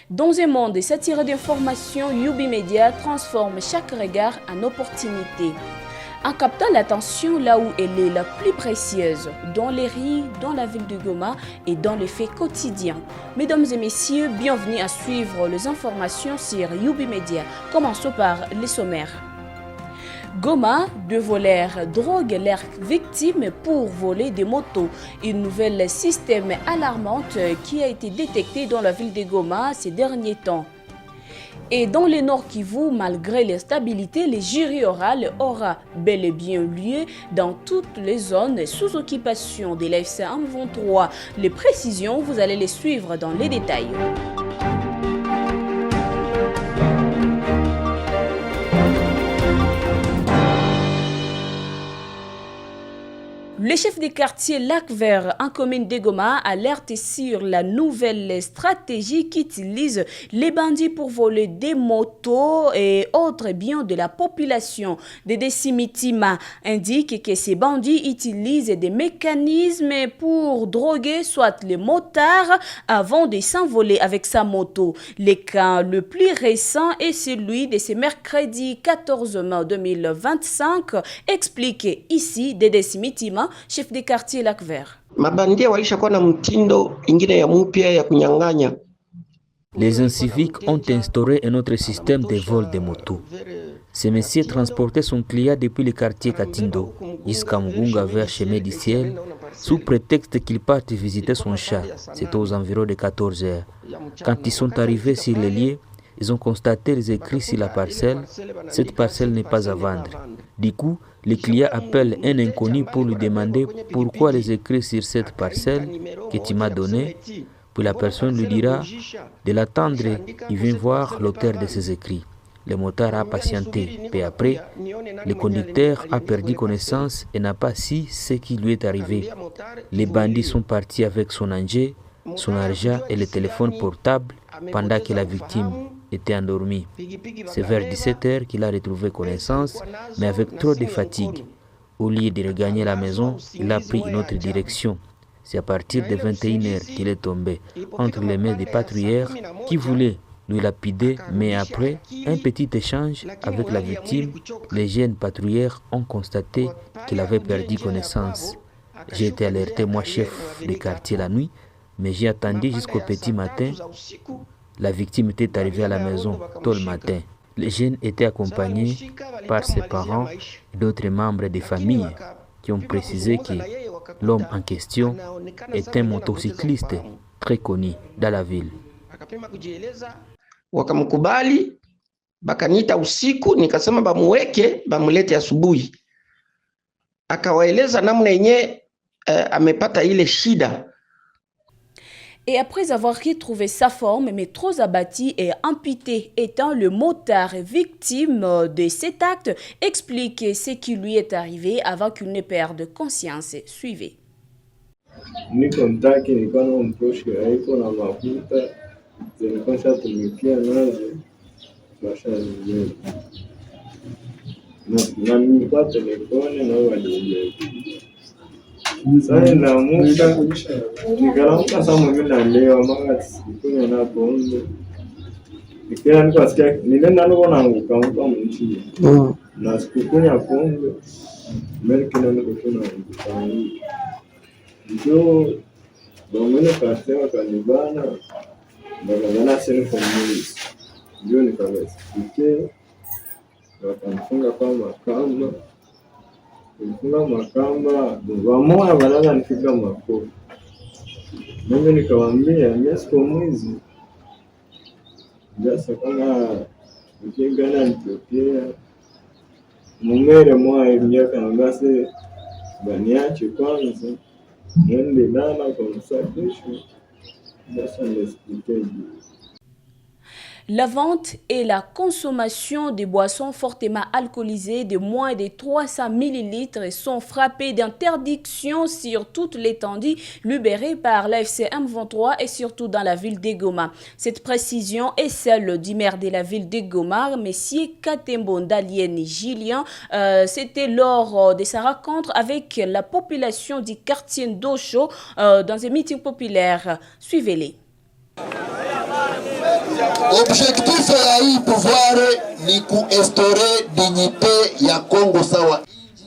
Dans un monde saturé d'informations, Youbi Media transforme chaque regard en opportunité. En captant l'attention là où elle est la plus précieuse, dans les rues, dans la ville de Goma et dans les faits quotidiens. Mesdames et messieurs, bienvenue à suivre les informations sur Youbi Media. Commençons par les sommaires. Goma, deux voleurs droguent leurs victimes pour voler des motos. Une nouvelle système alarmante qui a été détecté dans la ville de Goma ces derniers temps. Et dans le Nord Kivu, malgré l'instabilité, le jury oral aura bel et bien lieu dans toutes les zones sous occupation de l'AFC M23. Les précisions, vous allez les suivre dans les détails. Le chef de quartier Lac-Vert en commune de Goma alerte sur la nouvelle stratégie qu'utilisent les bandits pour voler des motos et autres biens de la population. Dédé Simitima indique que ces bandits utilisent des mécanismes pour droguer soit les motards avant de s'envoler avec sa moto. Le cas le plus récent est celui de ce mercredi 14 mai 2025, explique ici Dédé Simitima, chef de quartier Lac-Vert. Les inciviques ont instauré un autre système de vol de motos. Ce monsieur transportait son client depuis le quartier Katindo jusqu'à Mugunga vers Chemin du Ciel sous prétexte qu'il parte visiter son chat. C'était aux environs de 14 heures. Quand ils sont arrivés sur les lieux, ils ont constaté les écrits sur la parcelle. Cette parcelle n'est pas à vendre. Du coup, le client appelle un inconnu pour lui demander pourquoi les écrits sur cette parcelle que tu m'as donnée. Puis la personne lui dira de l'attendre. Il vient voir l'auteur de ces écrits. Le motard a patienté. Puis après, le conducteur a perdu connaissance et n'a pas su ce qui lui est arrivé. Les bandits sont partis avec son engin, son argent et le téléphone portable pendant que la victime était endormi. C'est vers 17 h qu'il a retrouvé connaissance, mais avec trop de fatigue. Au lieu de regagner la maison, il a pris une autre direction. C'est à partir de 21 h qu'il est tombé entre les mains des patrouilleurs qui voulaient lui lapider, mais après un petit échange avec la victime, les jeunes patrouilleurs ont constaté qu'il avait perdu connaissance. J'ai été alerté, moi, chef de quartier la nuit, mais j'ai attendu jusqu'au petit matin. La victime était arrivée à la maison tôt le matin. Les jeunes étaient accompagnés par ses parents et d'autres membres des familles qui ont précisé que l'homme en question est un motocycliste très connu dans la ville. Wakamkubali, bakaniita usiku, nikasema bamuweke, bamulete asubuhi. Akawaeleza namna yenye amepata ile shida. Et après avoir retrouvé sa forme, mais trop abattu et amputé, étant le motard victime de cet acte, explique ce qui lui est arrivé avant qu'il ne perde conscience. Suivez. Sasa naamka nikalamuka saa mwingine nalewa mara sikunywa na pombe. Nikiwa niko asikia nilienda niko naanguka mko mchini. Na sikunywa pombe. Mimi kile niko tunaanguka. Ndio bongone kasema kanibana. Bangana sema kwa mwili. Ndio nikawasikia. Wakamfunga kwa makamba. Nifunga makamba, wamoja wanaanza nipiga makofi. Mimi nikamwambia, mimi siko mwizi. Sasa kama ukingana nitokea, mumere mwa miaka ngase baniache kwanza, niende dana kwa msafisho. Sasa nisikie. La vente et la consommation de boissons fortement alcoolisées de moins de 300 ml sont frappées d'interdiction sur toute l'étendue libérée par l'AFC M23 et surtout dans la ville de Goma. Cette précision est celle du maire de la ville de Goma, M. Katembo Ndalien Julien. C'était lors de sa rencontre avec la population du quartier d'Ocho dans un meeting populaire. Suivez-les. Objectif ya hii pouvoir ni kuinstaurer dignité ya Congo sawa.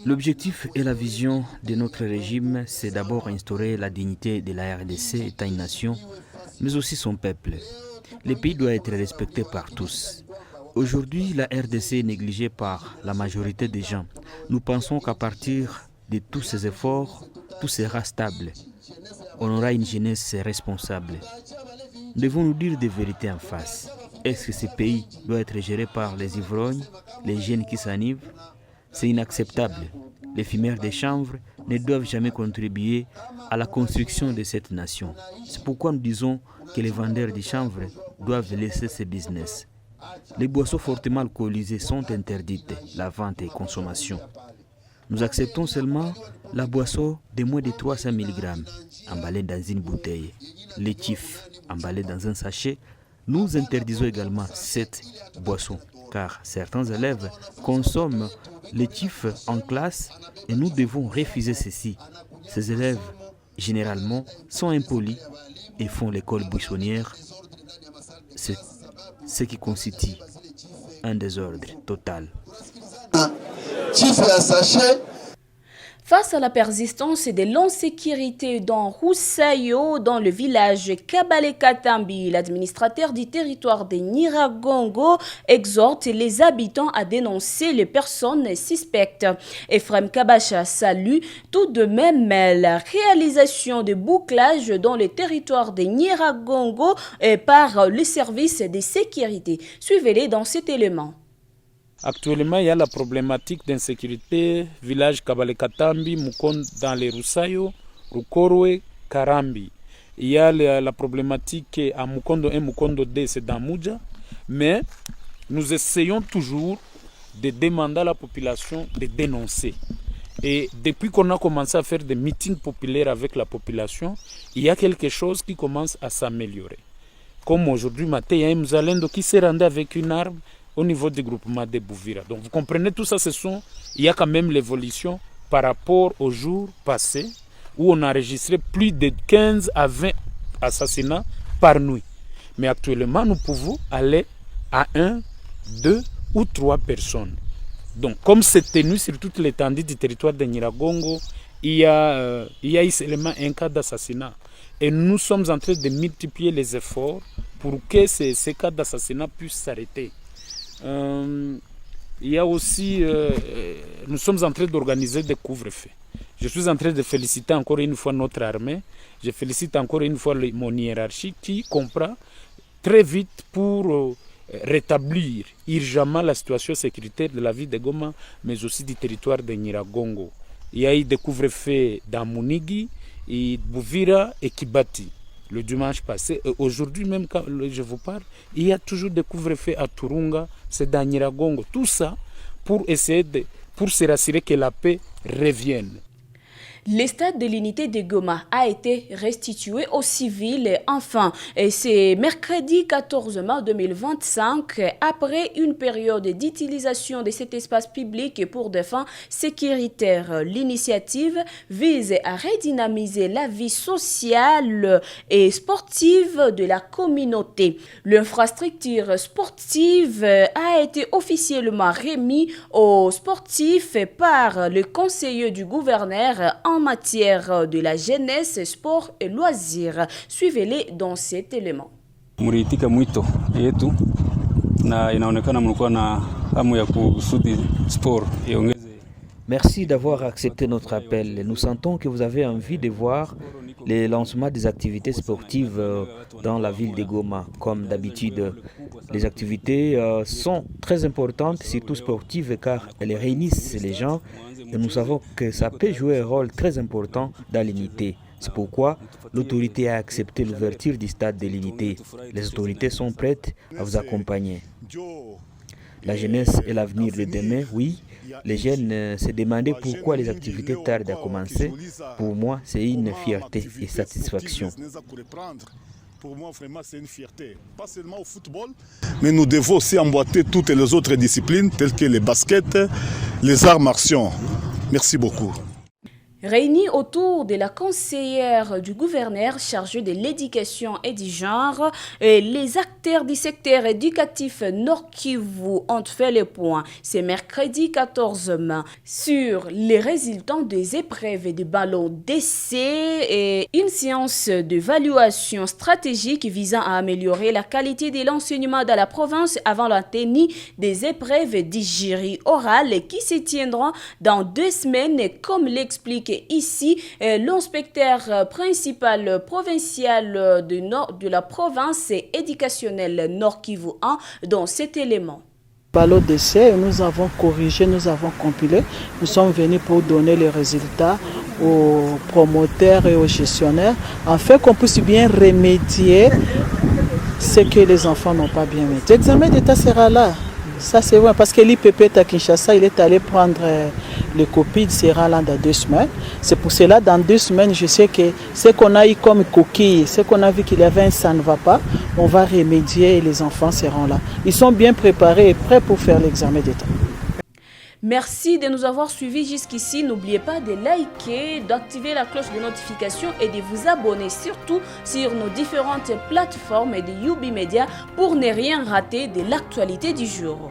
L'objectif et la vision de notre régime, c'est d'abord instaurer la dignité de la RDC, étant une nation, mais aussi son peuple. Le pays doit être respecté par tous. Aujourd'hui, la RDC est négligée par la majorité des gens. Nous pensons qu'à partir de tous ces efforts, tout sera stable. On aura une jeunesse responsable. Devons-nous dire des vérités en face? Est-ce que ce pays doit être géré par les ivrognes, les jeunes qui s'enivrent? C'est inacceptable. Les fumeurs des chanvres ne doivent jamais contribuer à la construction de cette nation. C'est pourquoi nous disons que les vendeurs de chanvre doivent laisser ce business. Les boissons fortement alcoolisées sont interdites, la vente et la consommation. Nous acceptons seulement la boisson de moins de 300 mg emballée dans une bouteille. Les tifs emballés dans un sachet. Nous interdisons également cette boisson car certains élèves consomment les tifs en classe et nous devons refuser ceci. Ces élèves, généralement, sont impolis et font l'école buissonnière. C'est ce qui constitue un désordre total. Face à la persistance de l'insécurité dans Roussayo, dans le village Kabale-Katambi, l'administrateur du territoire de Nyiragongo exhorte les habitants à dénoncer les personnes suspectes. Ephraim Kabacha salue tout de même la réalisation de bouclage dans le territoire de Nyiragongo par les services de sécurité. Suivez-les dans cet élément. Actuellement, il y a la problématique d'insécurité, village Kabale-Katambi, Mukondo dans les Roussayo, Rukorwe, Karambi. Il y a la problématique à Mukondo 1, Mukondo 2, c'est dans Mouja. Mais nous essayons toujours de demander à la population de dénoncer. Et depuis qu'on a commencé à faire des meetings populaires avec la population, il y a quelque chose qui commence à s'améliorer. Comme aujourd'hui matin, il y a un Mzalendo qui s'est rendu avec une arme au niveau du groupement de Bouvira. Donc vous comprenez, tout ça, il y a quand même l'évolution par rapport aux jours passés où on a enregistré plus de 15 à 20 assassinats par nuit. Mais actuellement, nous pouvons aller à 1, 2 ou 3 personnes. Donc comme c'est tenu sur toute l'étendue du territoire de Nyiragongo, il y a seulement un cas d'assassinat. Et nous sommes en train de multiplier les efforts pour que ces cas d'assassinat puissent s'arrêter. Il y a aussi, nous sommes en train d'organiser des couvre-feux. Je suis en train de féliciter encore une fois notre armée. Je félicite encore une fois mon hiérarchie qui comprend très vite pour rétablir urgemment la situation sécuritaire de la ville de Goma, mais aussi du territoire de Nyiragongo. Il y a eu des couvre-feux dans Munigi, et Bouvira et Kibati le dimanche passé. Et aujourd'hui même, quand je vous parle, il y a toujours des couvre-feux à Turunga, c'est dans Nyiragongo. Tout ça pour essayer pour se rassurer que la paix revienne. Le stade de l'unité de Goma a été restitué aux civils enfin. Et c'est mercredi 14 mars 2025, après une période d'utilisation de cet espace public pour des fins sécuritaires. L'initiative vise à redynamiser la vie sociale et sportive de la communauté. L'infrastructure sportive a été officiellement remise aux sportifs par le conseiller du gouverneur en matière de la jeunesse, sport et loisirs. Suivez-les dans cet élément. Muriitika mwito yetu na inaonekana mlikuwa na hamu ya kusudi sport iongeze. Merci d'avoir accepté notre appel. Nous sentons que vous avez envie de voir le lancement des activités sportives dans la ville de Goma. Comme d'habitude, les activités sont très importantes, surtout sportives, car elles réunissent les gens et nous savons que ça peut jouer un rôle très important dans l'unité. C'est pourquoi l'autorité a accepté l'ouverture du stade de l'unité. Les autorités sont prêtes à vous accompagner. La jeunesse est l'avenir de demain, oui. Les jeunes se demandaient pourquoi les activités tardent à commencer. Pour moi, c'est une fierté et satisfaction. Pour moi, vraiment, c'est une fierté. Pas seulement au football, mais nous devons aussi emboîter toutes les autres disciplines, telles que les baskets, les arts martiaux. Merci beaucoup. Réunis autour de la conseillère du gouverneur chargée de l'éducation et du genre, les acteurs du secteur éducatif Nord Kivu ont fait le point ce mercredi 14 mai sur les résultats des épreuves de ballon d'essai et une séance d'évaluation stratégique visant à améliorer la qualité de l'enseignement dans la province avant la tenue des épreuves du jury oral qui se tiendront dans 2 semaines, comme l'explique ici l'inspecteur principal provincial de la province éducationnelle Nord Kivu 1 dans cet élément. Ballot d'essai, nous avons corrigé, nous avons compilé. Nous sommes venus pour donner les résultats aux promoteurs et aux gestionnaires afin qu'on puisse bien remédier ce que les enfants n'ont pas bien mis. L'examen d'État sera là. Ça c'est vrai parce que l'IPP à Kinshasa, il est allé prendre les copies, il sera là dans 2 semaines. C'est pour cela, dans 2 semaines, je sais que ce qu'on a eu comme coquille, ce qu'on a vu qu'il y avait ça ne va pas, on va remédier et les enfants seront là. Ils sont bien préparés et prêts pour faire l'examen d'État. Merci de nous avoir suivis jusqu'ici. N'oubliez pas de liker, d'activer la cloche de notification et de vous abonner surtout sur nos différentes plateformes de UB Media pour ne rien rater de l'actualité du jour.